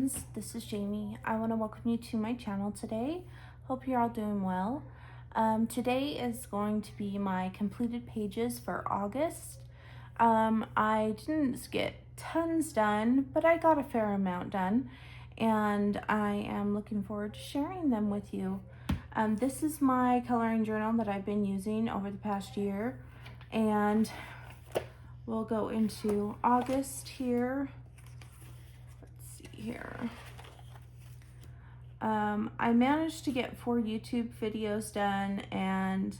friends, this is Jamie. I want to welcome you to my channel today. Hope you're all doing well. Today is going to be my completed pages for August. I didn't get tons done, but I got a fair amount done, and I am looking forward to sharing them with you. This is my coloring journal that I've been using over the past year, and we'll go into August here. Here. I managed to get 4 YouTube videos done, and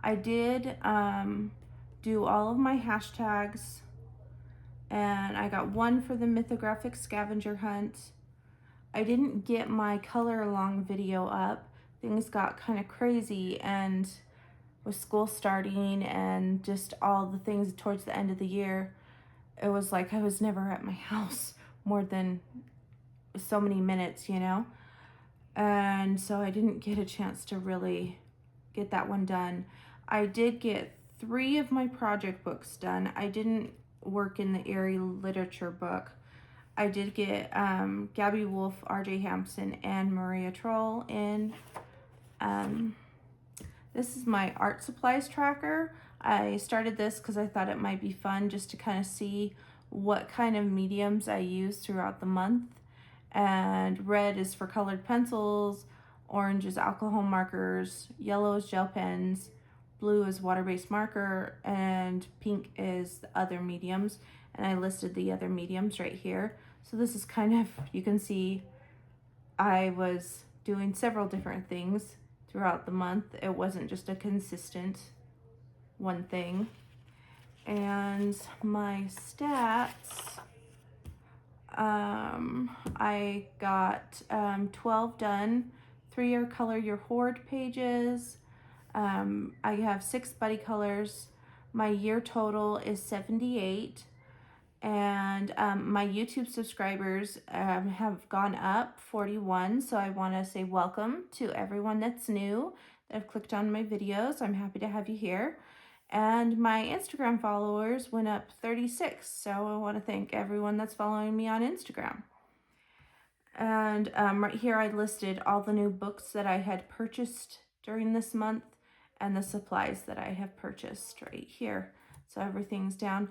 I did do all of my hashtags, and I got 1 for the Mythographic scavenger hunt. I didn't get my color along video up. Things got kind of crazy, and with school starting and just all the things towards the end of the year, it was like I was never at my house more than so many minutes, you know, and so I didn't get a chance to really get that one done. I did get 3 of my project books done. I didn't work in the Eriy literature book. I did get Gabby Wolf, RJ Hampson, and Maria Trolle in. This is my art supplies tracker. I started this because I thought it might be fun just to kind of see what kind of mediums I use throughout the month. And red is for colored pencils, orange is alcohol markers, yellow is gel pens, blue is water-based marker, and pink is the other mediums. And I listed the other mediums right here. So this is kind of, you can see I was doing several different things throughout the month. It wasn't just a consistent one thing. And my stats, I got 12 done. 3 are color your hoard pages. I have 6 buddy colors. My year total is 78, and my YouTube subscribers have gone up 41, so I want to say welcome to everyone that's new that have clicked on my videos. I'm happy to have you here. And my Instagram followers went up 36, so I want to thank everyone that's following me on Instagram. And right here I listed all the new books that I had purchased during this month and the supplies that I have purchased right here. So everything's down.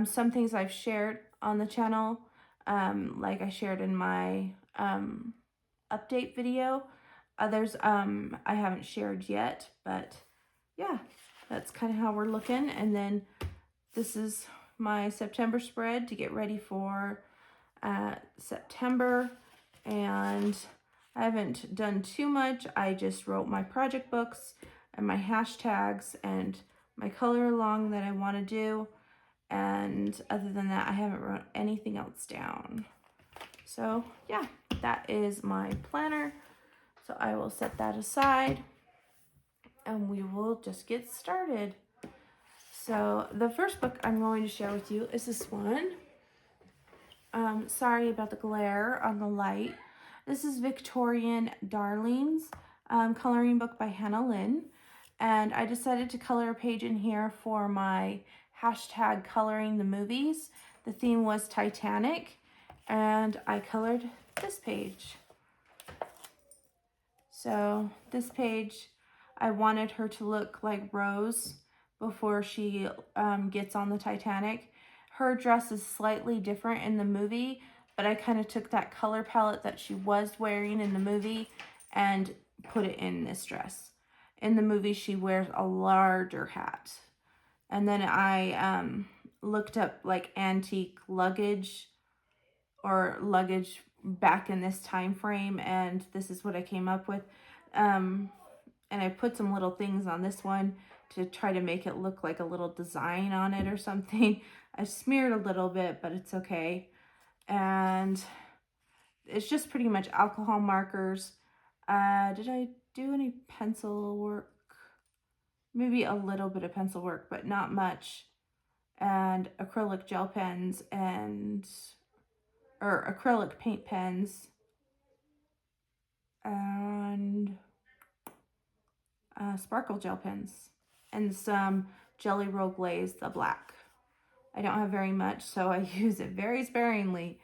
Some things I've shared on the channel, like I shared in my update video. Others I haven't shared yet, but yeah. That's kind of how we're looking. And then this is my September spread to get ready for September. And I haven't done too much. I just wrote my project books and my hashtags and my color along that I want to do. And other than that, I haven't wrote anything else down. So yeah, that is my planner. So I will set that aside, and we will just get started. So the first book I'm going to share with you is this one. Sorry about the glare on the light. This is Victorian Darlings, coloring book by Hannah Lynn. And I decided to color a page in here for my hashtag coloring the movies. The theme was Titanic, and I colored this page. So this page, I wanted her to look like Rose before she gets on the Titanic. Her dress is slightly different in the movie, but I kind of took that color palette that she was wearing in the movie and put it in this dress. In the movie, she wears a larger hat. And then I looked up like antique luggage or luggage back in this time frame, and this is what I came up with. And I put some little things on this one to try to make it look like a little design on it or something. I smeared a little bit, but it's okay. And it's just pretty much alcohol markers. Did I do any pencil work? Maybe a little bit of pencil work, but not much. And acrylic gel pens or acrylic paint pens. And sparkle gel pens and some Jelly Roll Glaze, the black. I don't have very much, so I use it very sparingly,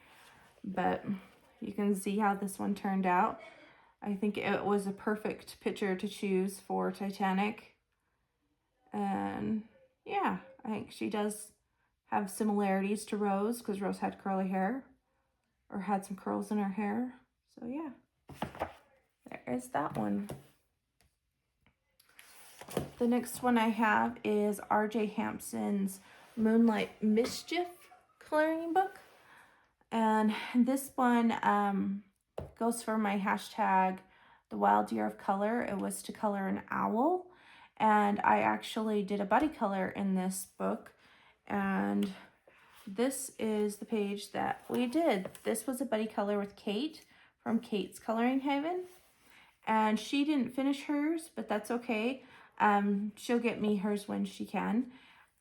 but you can see how this one turned out. I think it was a perfect picture to choose for Titanic. And yeah, I think she does have similarities to Rose because Rose had curly hair or had some curls in her hair. So yeah, there is that one. The next one I have is R.J. Hampson's Moonlight Mischief coloring book. And this one goes for my hashtag, the wild year of color. It was to color an owl. And I actually did a buddy color in this book. And this is the page that we did. This was a buddy color with Kate from Kate's Coloring Haven. And she didn't finish hers, but that's okay. She'll get me hers when she can.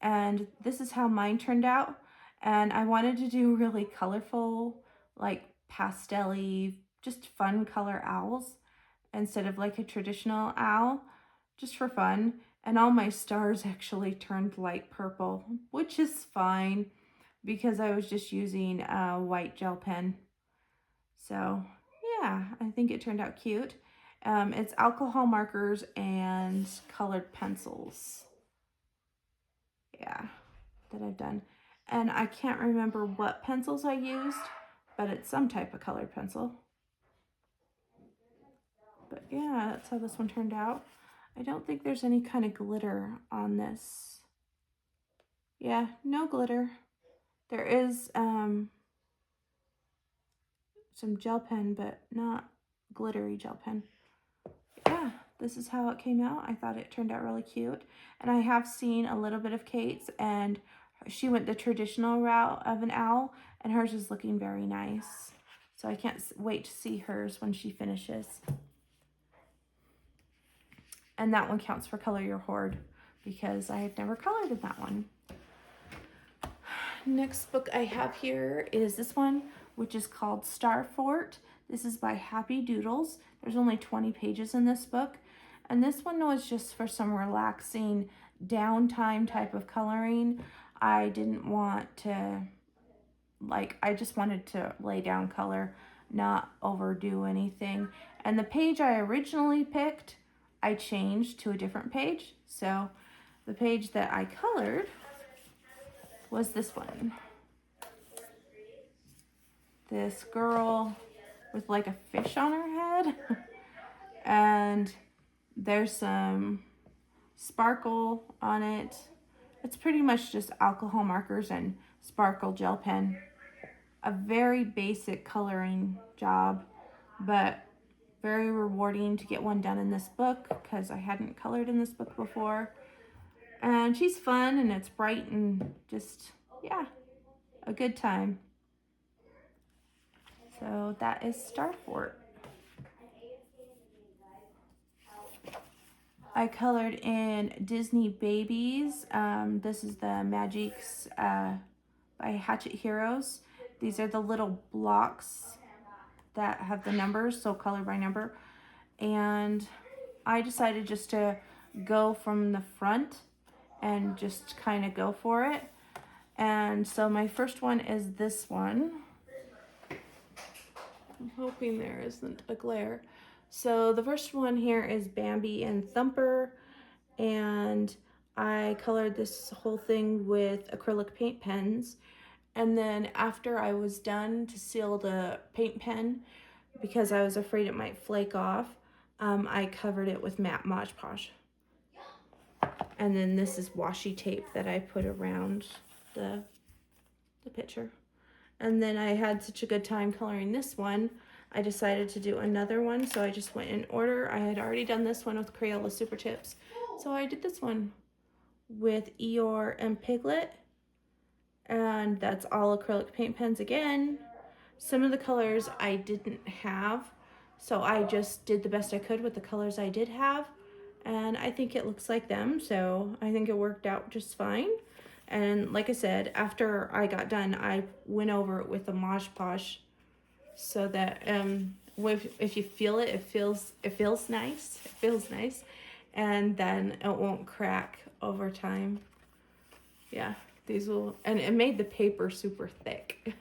And this is how mine turned out. And I wanted to do really colorful, like pastel-y, just fun color owls instead of like a traditional owl, just for fun. And all my stars actually turned light purple, which is fine because I was just using a white gel pen. So yeah, I think it turned out cute. It's alcohol markers and colored pencils. Yeah, that I've done. And I can't remember what pencils I used, but it's some type of colored pencil. But yeah, that's how this one turned out. I don't think there's any kind of glitter on this. Yeah, no glitter. There is some gel pen, but not glittery gel pen. Yeah, this is how it came out. I thought it turned out really cute. And I have seen a little bit of Kate's, and she went the traditional route of an owl, and hers is looking very nice. So I can't wait to see hers when she finishes. And that one counts for Color Your Hoard because I have never colored in that one. Next book I have here is this one, which is called Starport. This is by Happy Doodles. There's only 20 pages in this book. And this one was just for some relaxing downtime type of coloring. I didn't want to, I just wanted to lay down color, not overdo anything. And the page I originally picked, I changed to a different page. So the page that I colored was this one. This girl with like a fish on her head. And there's some sparkle on it. It's pretty much just alcohol markers and sparkle gel pen. A very basic coloring job, but very rewarding to get one done in this book because I hadn't colored in this book before. And she's fun and it's bright and just, yeah, a good time. So that is Starport. I colored in Disney Babies. This is the Magics by Hatchet Heroes. These are the little blocks that have the numbers, so color by number. And I decided just to go from the front and just kind of go for it. And so my first one is this one. I'm hoping there isn't a glare. So the first one here is Bambi and Thumper, and I colored this whole thing with acrylic paint pens. And then after I was done to seal the paint pen, because I was afraid it might flake off, I covered it with matte Mod Podge. And then this is washi tape that I put around the picture. And then I had such a good time coloring this one, I decided to do another one, so I just went in order. I had already done this one with Crayola Super Tips, so I did this one with Eeyore and Piglet, and that's all acrylic paint pens again. Some of the colors I didn't have, so I just did the best I could with the colors I did have, and I think it looks like them, so I think it worked out just fine. And like I said, after I got done, I went over it with a Mod Podge so that if you feel it, it feels nice. It feels nice, and then it won't crack over time. Yeah, these will, and it made the paper super thick.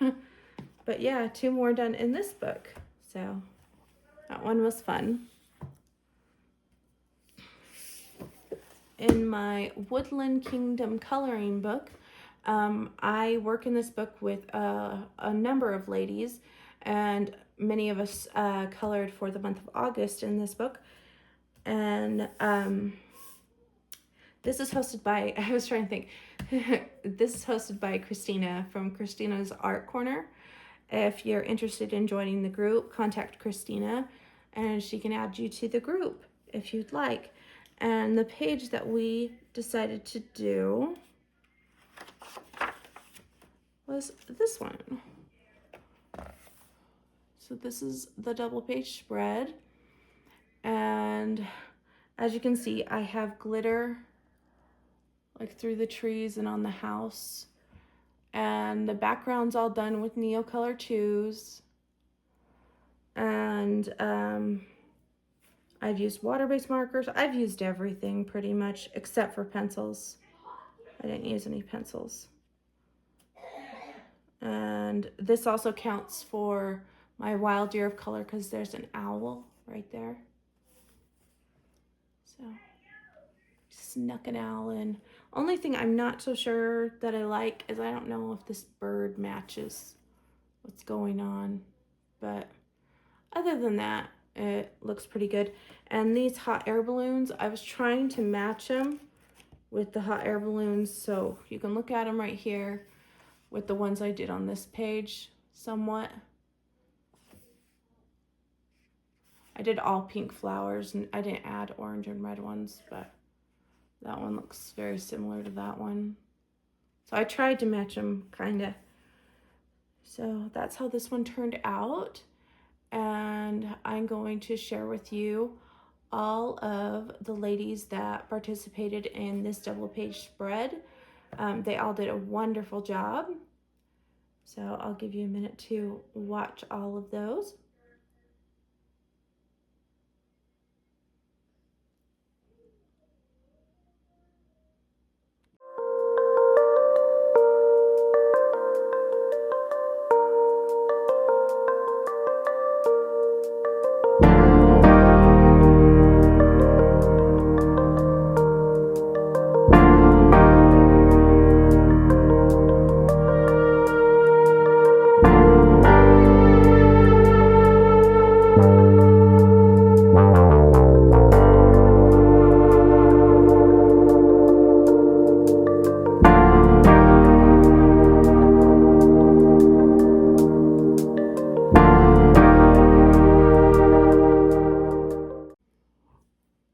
But yeah, 2 more done in this book. So that one was fun. In my Woodland Kingdom coloring book, I work in this book with a number of ladies, and many of us colored for the month of August in this book. And this is hosted by, I was trying to think, this is hosted by Christina from Christina's Art Corner. If you're interested in joining the group, contact Christina and she can add you to the group if you'd like. And the page that we decided to do was this one. So this is the double page spread. And as you can see, I have glitter like through the trees and on the house. And the background's all done with Neocolor 2s. And I've used water-based markers. I've used everything pretty much except for pencils. I didn't use any pencils. And this also counts for my wild deer of color because there's an owl right there. So snuck an owl in. Only thing I'm not so sure that I like is I don't know if this bird matches what's going on. But other than that, it looks pretty good. And these hot air balloons, I was trying to match them with the hot air balloons. So you can look at them right here with the ones I did on this page somewhat. I did all pink flowers and I didn't add orange and red ones, but that one looks very similar to that one. So I tried to match them kind of. So that's how this one turned out. And I'm going to share with you all of the ladies that participated in this double page spread. They all did a wonderful job. So I'll give you a minute to watch all of those.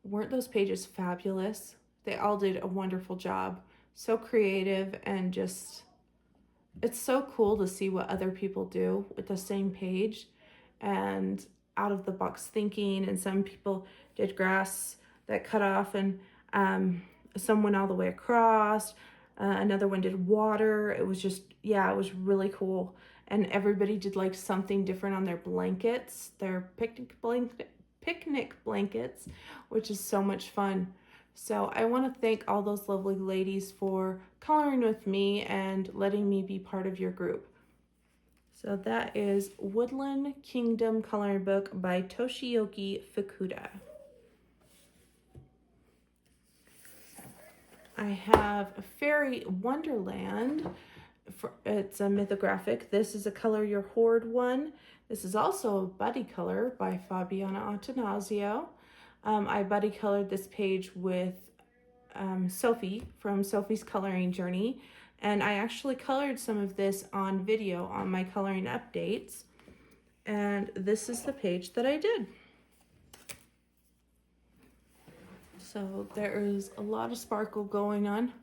Weren't those pages fabulous? They all did a wonderful job. So creative and just, it's so cool to see what other people do with the same page and out of the box thinking. And some people did grass that cut off and some went all the way across. Another one did water. It was just, yeah, it was really cool. And everybody did like something different on their blankets, their picnic blankets, which is so much fun. So I want to thank all those lovely ladies for coloring with me and letting me be part of your group. So that is Woodland Kingdom coloring book by Toshiyuki Fukuda. I have Fairy Wonderland. It's a mythographic. This is a Color Your Hoard one. This is also a buddy color by Fabiana Attanasio. I buddy colored this page with Sophie from Sophie's Coloring Journey. And I actually colored some of this on video on my coloring updates. And this is the page that I did. So there is a lot of sparkle going on.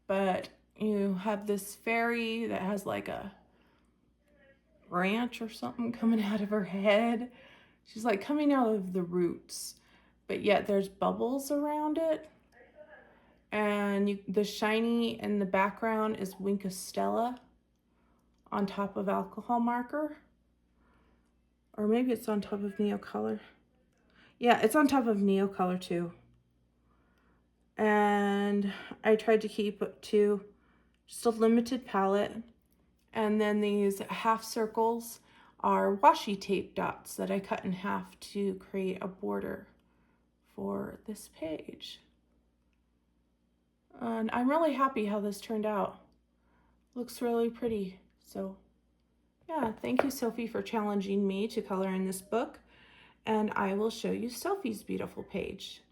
But you have this fairy that has like a branch or something coming out of her head. She's like coming out of the roots, but yet there's bubbles around it. And the shiny in the background is Winka Stella on top of alcohol marker. Or maybe it's on top of Neocolor. Yeah, it's on top of Neocolor too. And I tried to keep it to just a limited palette. And then these half circles are washi tape dots that I cut in half to create a border for this page. And I'm really happy how this turned out. Looks really pretty. So yeah, thank you, Sophie, for challenging me to color in this book. And I will show you Sophie's beautiful page.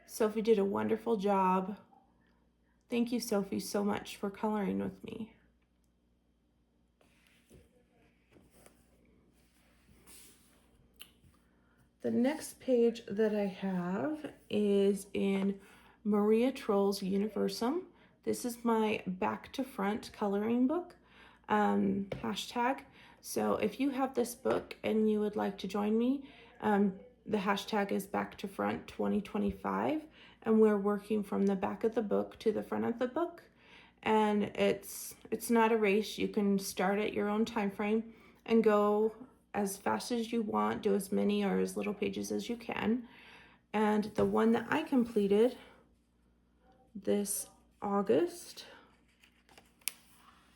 Sophie did a wonderful job. Thank you, Sophie, so much for coloring with me. The next page that I have is in Maria Trolle's Universum. This is my back to front coloring book, hashtag. So if you have this book and you would like to join me, the hashtag is back to front 2025, and we're working from the back of the book to the front of the book. And it's not a race. You can start at your own time frame and go as fast as you want, do as many or as little pages as you can. And the one that I completed this August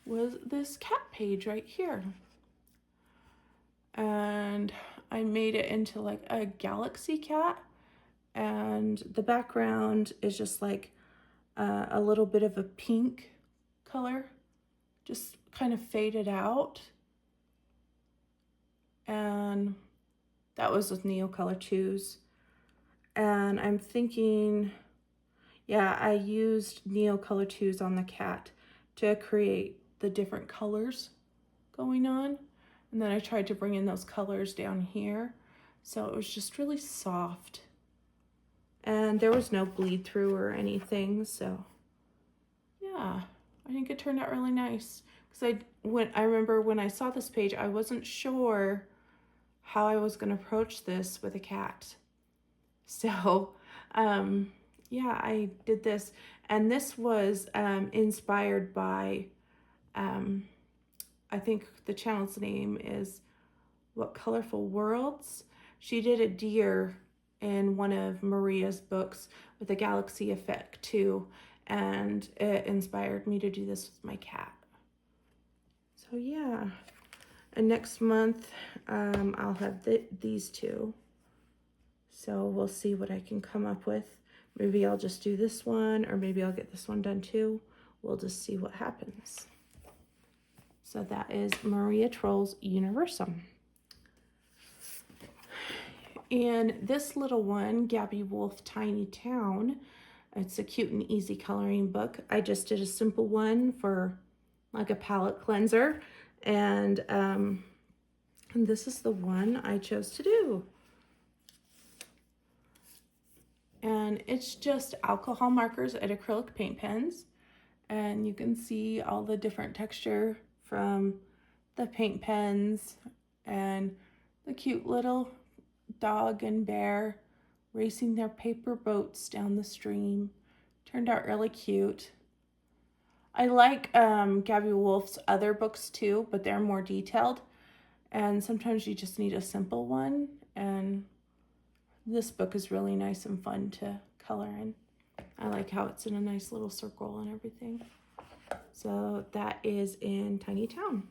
was this cat page right here. And I made it into like a galaxy cat, and the background is just like a little bit of a pink color, just kind of faded out. And that was with Neocolor 2s. And I'm thinking, yeah, I used Neocolor 2s on the cat to create the different colors going on. And then I tried to bring in those colors down here. So it was just really soft. And there was no bleed through or anything. So yeah, I think it turned out really nice. Because I remember when I saw this page, I wasn't sure how I was going to approach this with a cat. So yeah, I did this. And this was inspired by, I think the channel's name is What Colorful Worlds. She did a deer in one of Maria's books with a galaxy effect too, and it inspired me to do this with my cat. So yeah, and next month I'll have these two. So we'll see what I can come up with. Maybe I'll just do this one, or maybe I'll get this one done too. We'll just see what happens. So that is Maria Trolle's Universum. And this little one, Gabby Wolf Tiny Town, it's a cute and easy coloring book. I just did a simple one for like a palette cleanser. And this is the one I chose to do. And it's just alcohol markers and acrylic paint pens. And you can see all the different texture from the paint pens and the cute little dog and bear racing their paper boats down the stream. Turned out really cute. I like Gabby Wolf's other books too, but they're more detailed. And sometimes you just need a simple one. And this book is really nice and fun to color in. I like how it's in a nice little circle and everything. So that is in Tiny Town.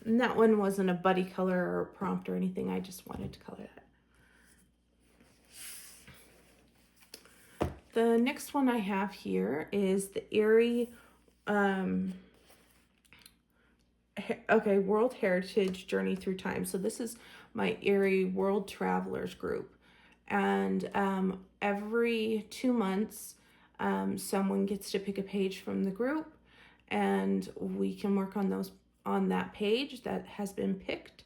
And that one wasn't a buddy color or prompt or anything. I just wanted to color that. The next one I have here is the Eriy World Heritage Journey Through Time. So this is my Eriy World Travelers group. And every 2 months, someone gets to pick a page from the group, and we can work on that page that has been picked.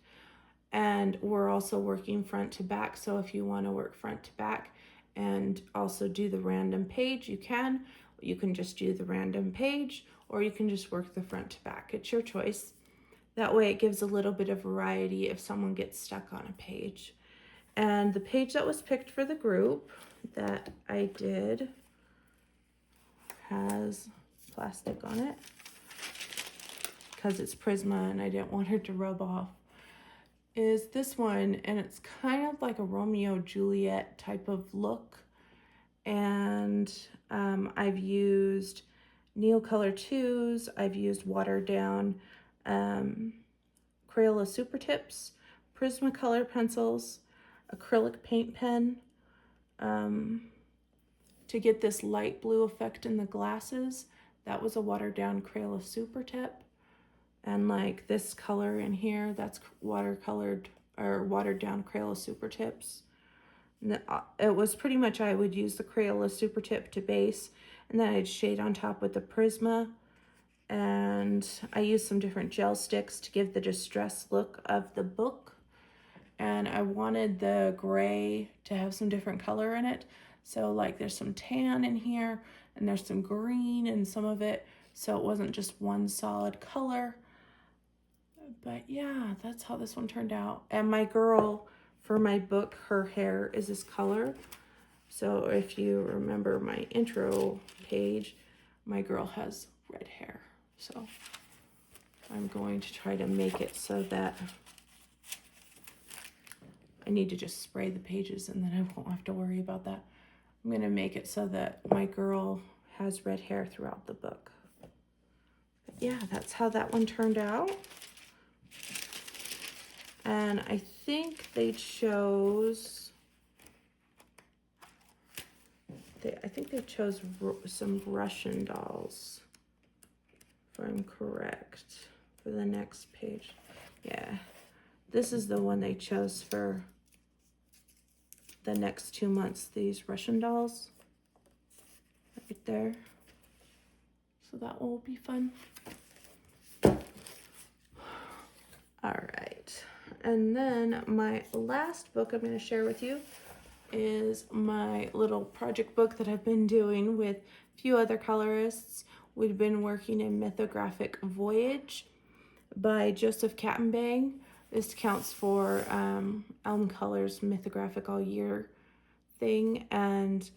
And we're also working front to back. So if you want to work front to back and also do the random page, you can. You can just do the random page, or you can just work the front to back. It's your choice. That way it gives a little bit of variety if someone gets stuck on a page. And the page that was picked for the group that I did has plastic on it because it's Prisma and I didn't want her to rub off, is this one. And it's kind of like a Romeo Juliet type of look. And I've used Neocolor 2s, I've used watered down Crayola Super Tips, Prismacolor pencils, acrylic paint pen, to get this light blue effect in the glasses. That was a watered down Crayola Super Tip. And like this color in here, that's watercolored or watered down Crayola Super Tips. And it was pretty much, I would use the Crayola Super Tip to base, and then I'd shade on top with the Prisma. And I used some different gel sticks to give the distressed look of the book. And I wanted the gray to have some different color in it. So like there's some tan in here, and there's some green in some of it. So it wasn't just one solid color. But yeah, that's how this one turned out. And my girl, for my book, her hair is this color. So if you remember my intro page, my girl has red hair. So I'm going to try to make it so that I need to just spray the pages and then I won't have to worry about that. I'm going to make it so that my girl has red hair throughout the book. But yeah, that's how that one turned out. And I think they chose, I think they chose some Russian dolls, if I'm correct, for the next page. Yeah, this is the one they chose for the next 2 months, these Russian dolls, right there. So that will be fun. All right, and then my last book I'm going to share with you is my little project book that I've been doing with a few other colorists. We've been working in Mythographic Voyage by Joseph Kattenbang. This counts for Elm Colors Mythographic All Year thing, and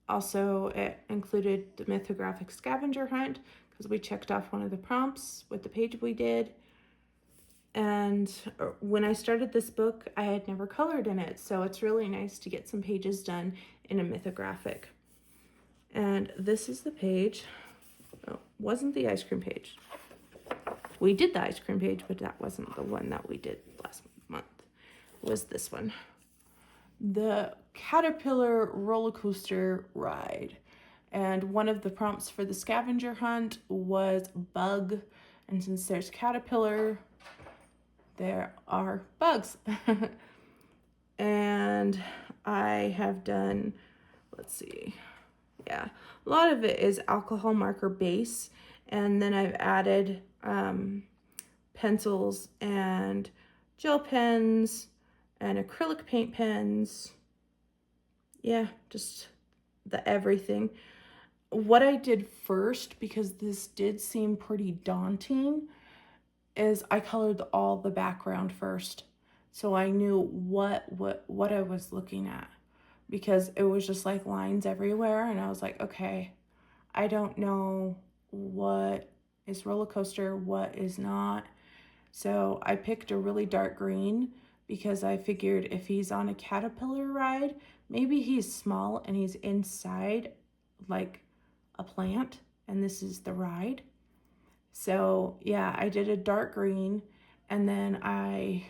also it included the Mythographic Scavenger Hunt because we checked off one of the prompts with the page we did. And when I started this book, I had never colored in it, so it's really nice to get some pages done in a mythographic. And this is the page. Oh, wasn't the ice cream page. We did the ice cream page, but that wasn't the one that we did last month. It was this one. The Caterpillar roller coaster ride. And one of the prompts for the scavenger hunt was bug. And since there's caterpillar, there are bugs. And I have done, let's see, yeah, a lot of it is alcohol marker base, and then I've added pencils and gel pens and acrylic paint pens. Yeah, just the everything. What I did first, because this did seem pretty daunting, is I colored all the background first, so I knew what I was looking at, because it was just like lines everywhere, and I was like, okay, I don't know what is roller coaster, what is not. So I picked a really dark green because I figured if he's on a caterpillar ride, maybe he's small and he's inside like a plant, and this is the ride. So yeah, I did a dark green, and then I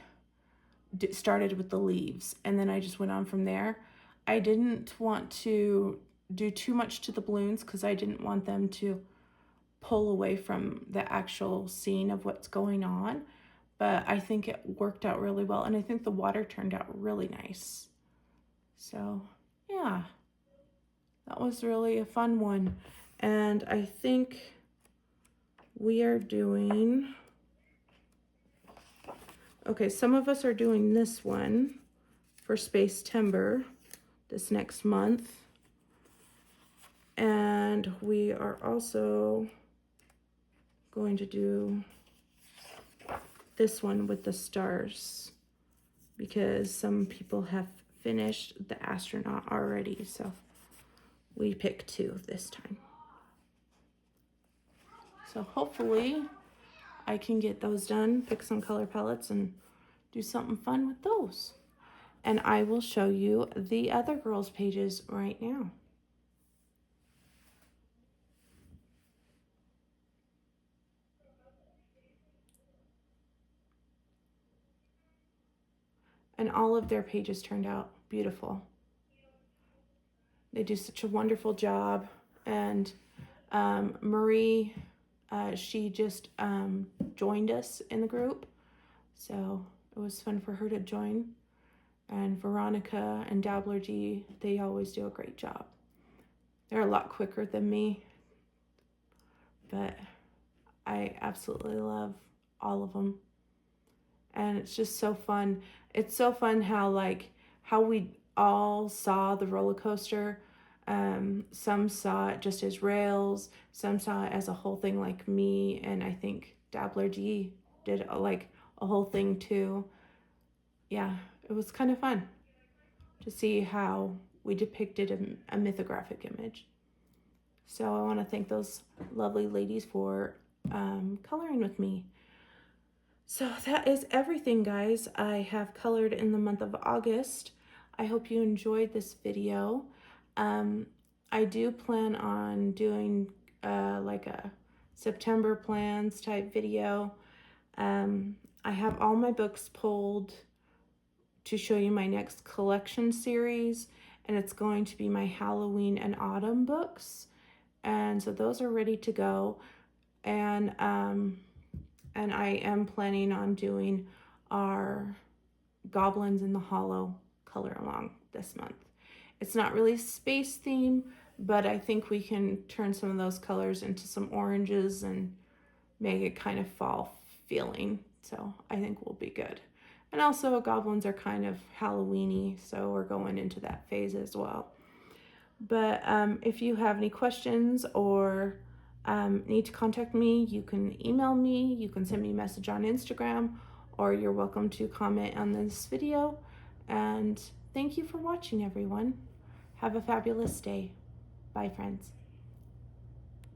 started with the leaves, and then I just went on from there. I didn't want to do too much to the balloons because I didn't want them to pull away from the actual scene of what's going on, but I think it worked out really well, and I think the water turned out really nice. So yeah, that was really a fun one. And I think we are doing, okay, some of us are doing this one for Space Timber this next month. And we are also going to do this one with the stars because some people have finished the astronaut already. So we picked 2 this time. So hopefully I can get those done, pick some color palettes, and do something fun with those. And I will show you the other girls' pages right now. and all of their pages turned out beautiful. They do such a wonderful job. And Marie, she just joined us in the group, so it was fun for her to join. And Veronica and Dabbler G, they always do a great job. They're a lot quicker than me, but I absolutely love all of them. And it's just so fun. It's so fun how we all saw the roller coaster. Some saw it just as rails, some saw it as a whole thing like me, and I think Dabbler G did a whole thing too. Yeah, it was kind of fun to see how we depicted a mythographic image. So I want to thank those lovely ladies for coloring with me. So that is everything, guys. I have colored in the month of August. I hope you enjoyed this video. I do plan on doing like a September plans type video. I have all my books pulled to show you my next collection series, and it's going to be my Halloween and autumn books. And so those are ready to go. And I am planning on doing our Goblins in the Hollow color along this month. It's not really space theme, but I think we can turn some of those colors into some oranges and make it kind of fall feeling. So I think we'll be good. And also goblins are kind of Halloween-y, so we're going into that phase as well. But if you have any questions or need to contact me, you can email me, you can send me a message on Instagram, or you're welcome to comment on this video. And thank you for watching, everyone. Have a fabulous day. Bye, friends.